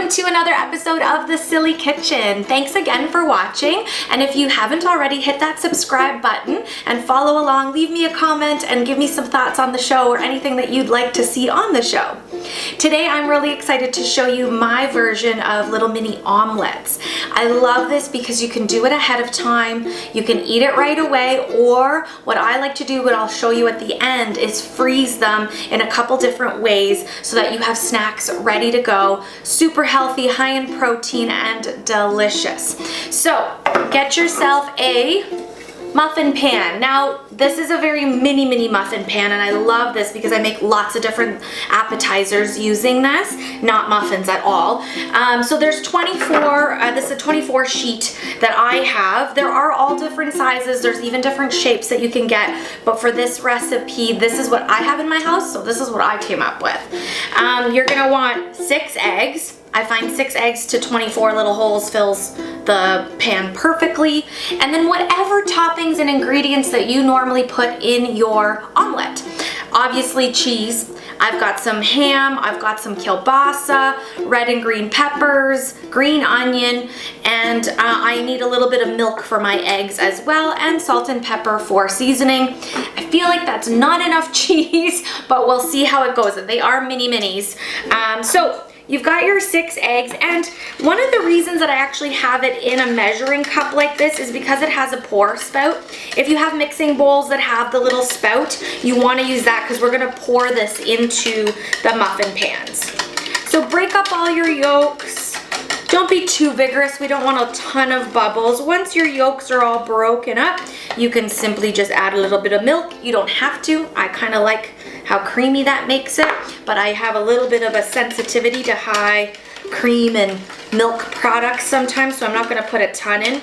welcome to another episode of The Silly Kitchen. Thanks again for watching, and if you haven't already, hit that subscribe button and follow along. Leave me a comment and give me some thoughts on the show or anything that you'd like to see on the show. Today I'm really excited to show you my version of little mini omelets. I love this because you can do it ahead of time, you can eat it right away, or what I like to do, what I'll show you at the end, is freeze them in a couple different ways so that you have snacks ready to go. Super healthy, high in protein, and delicious. So get yourself a muffin pan. Now this is a very mini muffin pan, and I love this because I make lots of different appetizers using this, not muffins at all. So there's 24, this is a 24 sheet that I have. There are all different sizes, there's even different shapes that you can get, but for this recipe, this is what I have in my house, so this is what I came up with. You're gonna want 6 eggs. I find 6 eggs to 24 little holes fills the pan perfectly. And then whatever toppings and ingredients that you normally put in your omelet. Obviously cheese. I've got some ham, I've got some kielbasa, red and green peppers, green onion, and I need a little bit of milk for my eggs as well, and salt and pepper for seasoning. I feel like that's not enough cheese, but we'll see how it goes. They are mini minis. So you've got your 6 eggs, and one of the reasons that I actually have it in a measuring cup like this is because it has a pour spout. If you have mixing bowls that have the little spout, you want to use that because we're going to pour this into the muffin pans. So break up all your yolks. Don't be too vigorous. We don't want a ton of bubbles. Once your yolks are all broken up, you can simply just add a little bit of milk. You don't have to. I kind of like how creamy that makes it, but I have a little bit of a sensitivity to high cream and milk products sometimes, so I'm not going to put a ton in.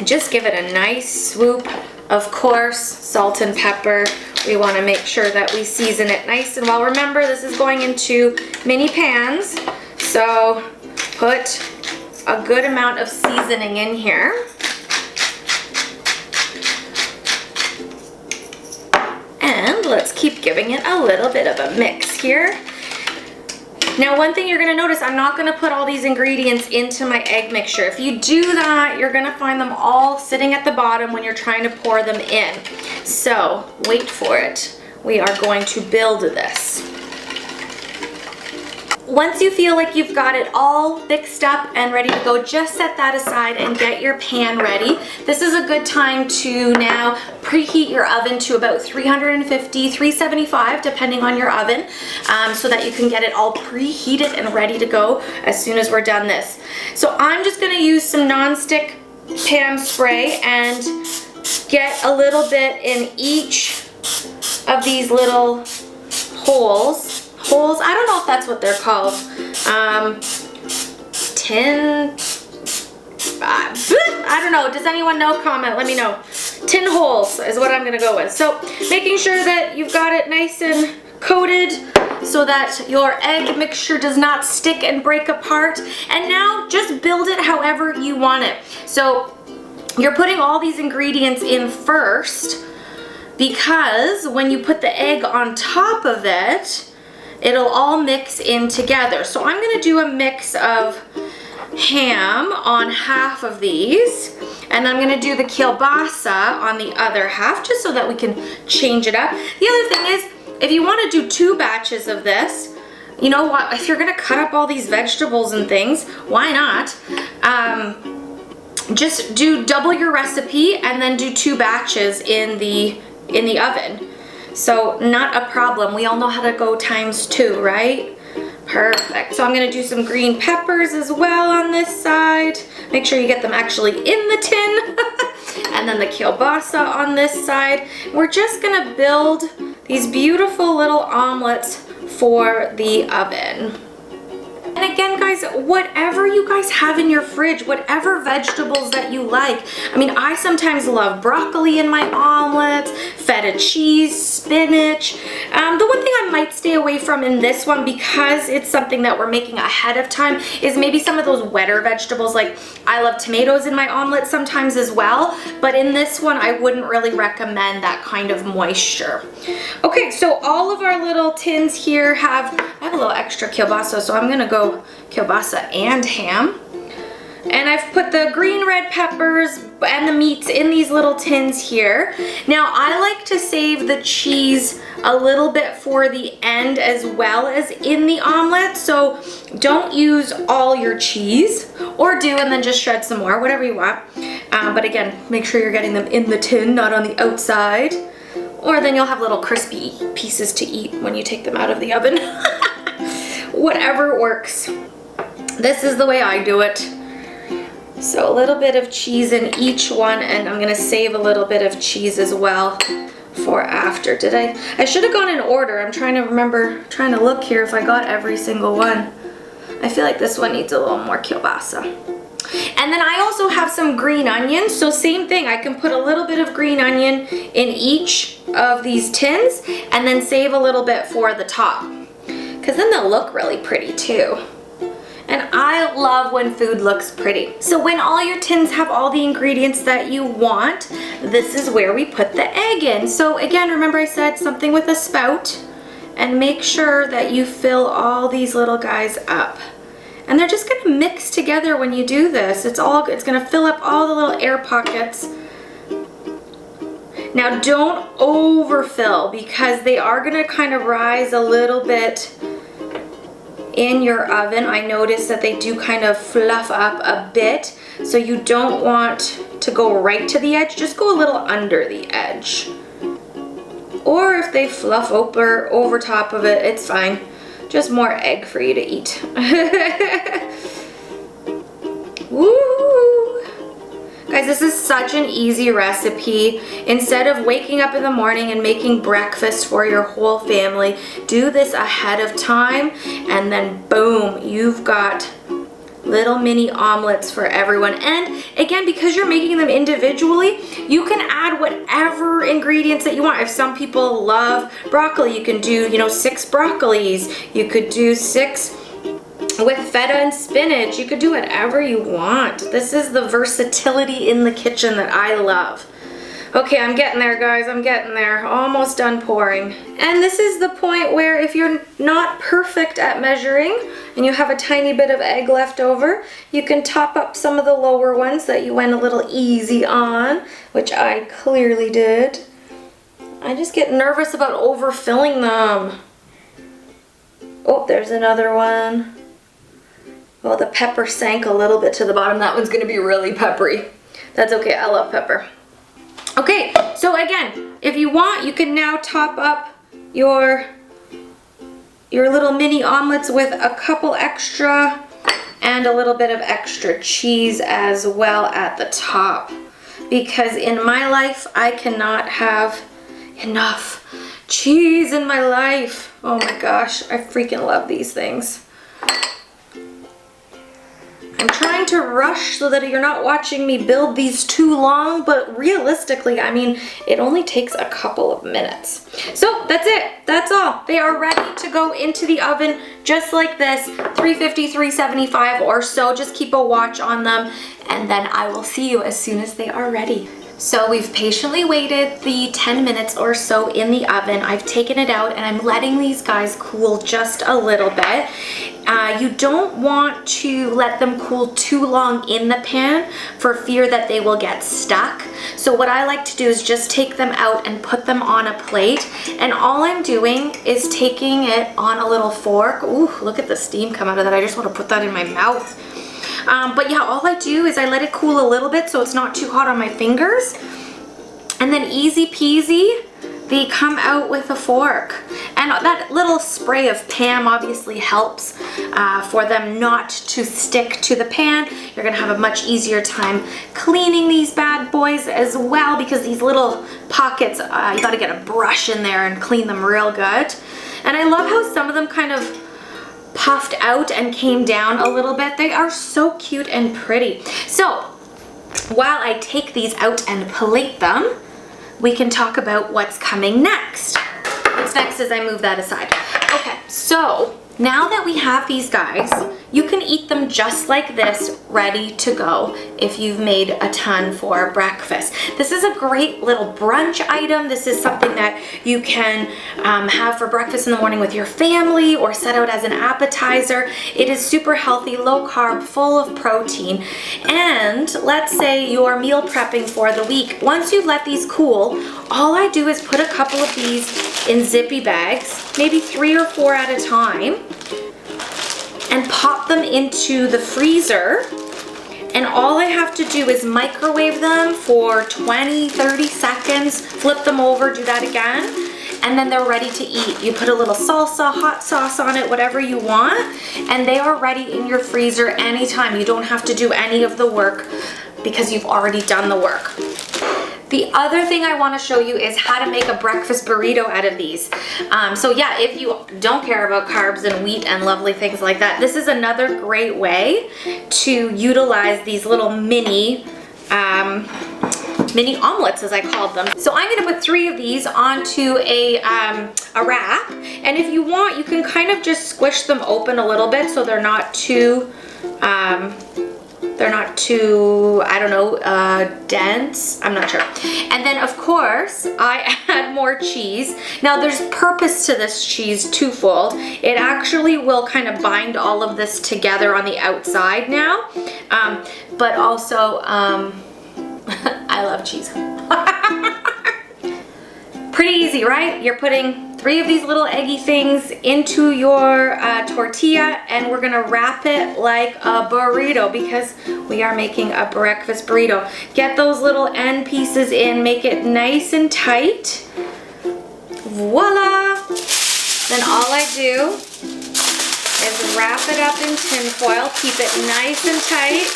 Just give it a nice swoop. Of course, salt and pepper. We want to make sure that we season it nice and well. Remember, this is going into mini pans, so put a good amount of seasoning in here. And let's keep giving it a little bit of a mix here. Now, one thing you're going to notice, I'm not going to put all these ingredients into my egg mixture. If you do that, you're going to find them all sitting at the bottom when you're trying to pour them in. So wait for it. We are going to build this. Once you feel like you've got it all mixed up and ready to go, just set that aside and get your pan ready. This is a good time to now preheat your oven to about 350, 375, depending on your oven, so that you can get it all preheated and ready to go as soon as we're done this. So I'm just going to use some non-stick pan spray and get a little bit in each of these little holes. I don't know if that's what they're called. Tin, I don't know. Does anyone know? Comment, let me know. Tin holes is what I'm gonna go with. So making sure that you've got it nice and coated so that your egg mixture does not stick and break apart. And now just build it however you want it. So you're putting all these ingredients in first, because when you put the egg on top of it, it'll all mix in together. So I'm gonna do a mix of ham on half of these, and I'm gonna do the kielbasa on the other half, just so that we can change it up. The other thing is, if you wanna do 2 batches of this, you know what, if you're gonna cut up all these vegetables and things, why not? Just do double your recipe and then do 2 batches in the oven. So not a problem. We all know how to go ×2, right? Perfect. So I'm going to do some green peppers as well on this side. Make sure you get them actually in the tin. And then the kielbasa on this side. We're just going to build these beautiful little omelets for the oven. And again, guys, whatever you guys have in your fridge, whatever vegetables that you like. I mean, I sometimes love broccoli in my omelets, feta cheese, spinach. The one thing I might stay away from in this one, because it's something that we're making ahead of time, is maybe some of those wetter vegetables. Like, I love tomatoes in my omelet sometimes as well, but in this one, I wouldn't really recommend that kind of moisture. Okay, so all of our little tins here have, I have a little extra kielbasa, so I'm gonna go kielbasa and ham. And I've put the green red peppers and the meats in these little tins here. Now I like to save the cheese a little bit for the end as well as in the omelet. So don't use all your cheese, or do and then just shred some more, whatever you want. But again, make sure you're getting them in the tin, not on the outside. Or then you'll have little crispy pieces to eat when you take them out of the oven. Whatever works. This is the way I do it. So a little bit of cheese in each one, and I'm gonna save a little bit of cheese as well for after. I should have gone in order. I'm trying to remember, trying to look here if I got every single one. I feel like this one needs a little more kielbasa. And then I also have some green onions, so same thing. I can put a little bit of green onion in each of these tins and then save a little bit for the top, because then they'll look really pretty too. And I love when food looks pretty. So when all your tins have all the ingredients that you want, this is where we put the egg in. So again, remember I said something with a spout, and make sure that you fill all these little guys up. And they're just gonna mix together when you do this. It's gonna fill up all the little air pockets. Now don't overfill, because they are gonna kind of rise a little bit in your oven. I noticed that they do kind of fluff up a bit, so you don't want to go right to the edge, just go a little under the edge. Or if they fluff over top of it, it's fine. Just more egg for you to eat. Woo! Guys, this is such an easy recipe. Instead of waking up in the morning and making breakfast for your whole family, do this ahead of time, and then boom, you've got little mini omelets for everyone. And again, because you're making them individually, you can add whatever ingredients that you want. If some people love broccoli, you can do, 6 broccolis. You could do 6 with feta and spinach. You could do whatever you want. This is the versatility in the kitchen that I love. Okay, I'm getting there, guys. I'm getting there. Almost done pouring. And this is the point where if you're not perfect at measuring and you have a tiny bit of egg left over, you can top up some of the lower ones that you went a little easy on, which I clearly did. I just get nervous about overfilling them. Oh, there's another one. Oh, the pepper sank a little bit to the bottom. That one's gonna be really peppery. That's okay, I love pepper. Okay, so again, if you want, you can now top up your little mini omelets with a couple extra and a little bit of extra cheese as well at the top. Because in my life, I cannot have enough cheese in my life. Oh my gosh, I freaking love these things. I'm trying to rush so that you're not watching me build these too long, but realistically, I mean, it only takes a couple of minutes. So that's it, that's all. They are ready to go into the oven just like this, 350, 375 or so. Just keep a watch on them, and then I will see you as soon as they are ready. So we've patiently waited the 10 minutes or so in the oven. I've taken it out and I'm letting these guys cool just a little bit. You don't want to let them cool too long in the pan for fear that they will get stuck. So what I like to do is just take them out and put them on a plate. And all I'm doing is taking it on a little fork. Ooh, look at the steam come out of that. I just want to put that in my mouth. But yeah, all I do is I let it cool a little bit so it's not too hot on my fingers. And then easy peasy, they come out with a fork. And that little spray of Pam obviously helps for them not to stick to the pan. You're gonna have a much easier time cleaning these bad boys as well, because these little pockets, you gotta get a brush in there and clean them real good. And I love how some of them kind of puffed out and came down a little bit. They are so cute and pretty. So while I take these out and plate them, we can talk about what's coming next. what's next is I move that aside. Okay, so now that we have these guys, you can eat them just like this, ready to go if you've made a ton for breakfast. This is a great little brunch item. This is something that you can have for breakfast in the morning with your family or set out as an appetizer. It is super healthy, low carb, full of protein. And let's say you're meal prepping for the week. Once you let these cool, all I do is put a couple of these in zippy bags, maybe 3 or 4 at a time, and pop them into the freezer. And all I have to do is microwave them for 20, 30 seconds, flip them over, do that again, and then they're ready to eat. You put a little salsa, hot sauce on it, whatever you want, and they are ready in your freezer anytime. You don't have to do any of the work because you've already done the work. The other thing I want to show you is how to make a breakfast burrito out of these. So yeah, if you don't care about carbs and wheat and lovely things like that, this is another great way to utilize these little mini omelets, as I called them. So I'm gonna put 3 of these onto a wrap, and if you want, you can kind of just squish them open a little bit so they're not too I don't know, dense. I'm not sure. And then of course, I add more cheese. Now there's purpose to this cheese twofold. It actually will kind of bind all of this together on the outside now. But also, I love cheese. Pretty easy, right? You're putting 3 of these little eggy things into your tortilla, and we're gonna wrap it like a burrito because we are making a breakfast burrito. Get those little end pieces in, make it nice and tight. Voila! Then all I do is wrap it up in tin foil, keep it nice and tight.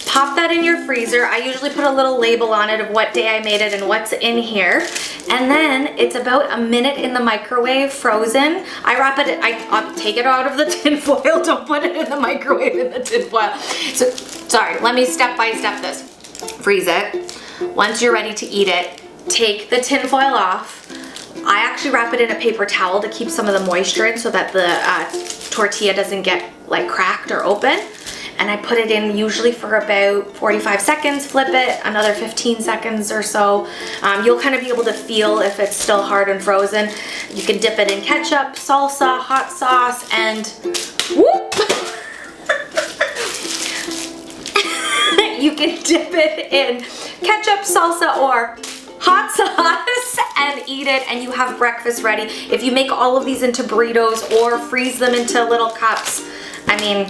Pop that in your freezer. I usually put a little label on it of what day I made it and what's in here. And then it's about a minute in the microwave, frozen. I wrap it, I'll take it out of the tin foil. Don't put it in the microwave in the tin foil. So, sorry, let me step by step this. Freeze it. Once you're ready to eat it, take the tin foil off. I actually wrap it in a paper towel to keep some of the moisture in so that the tortilla doesn't get like cracked or open. And I put it in usually for about 45 seconds, flip it, another 15 seconds or so. You'll kind of be able to feel if it's still hard and frozen. You can dip it in ketchup, salsa, hot sauce, and whoop! You can dip it in ketchup, salsa, or hot sauce and eat it, and you have breakfast ready. If you make all of these into burritos or freeze them into little cups, I mean,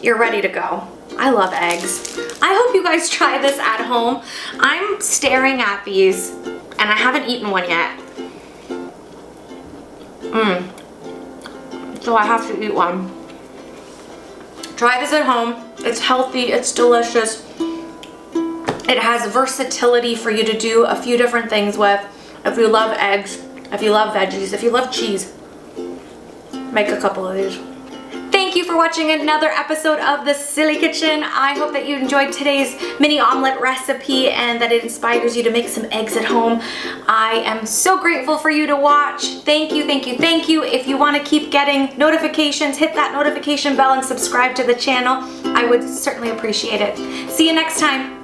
you're ready to go. I love eggs. I hope you guys try this at home. I'm staring at these and I haven't eaten one yet. So I have to eat one. Try this at home. It's healthy, it's delicious. It has versatility for you to do a few different things with. If you love eggs, if you love veggies, if you love cheese, make a couple of these. Thank you for watching another episode of The Silly Kitchen. I hope that you enjoyed today's mini omelet recipe and that it inspires you to make some eggs at home. I am so grateful for you to watch. Thank you, thank you, thank you. If you want to keep getting notifications, hit that notification bell and subscribe to the channel. I would certainly appreciate it. See you next time.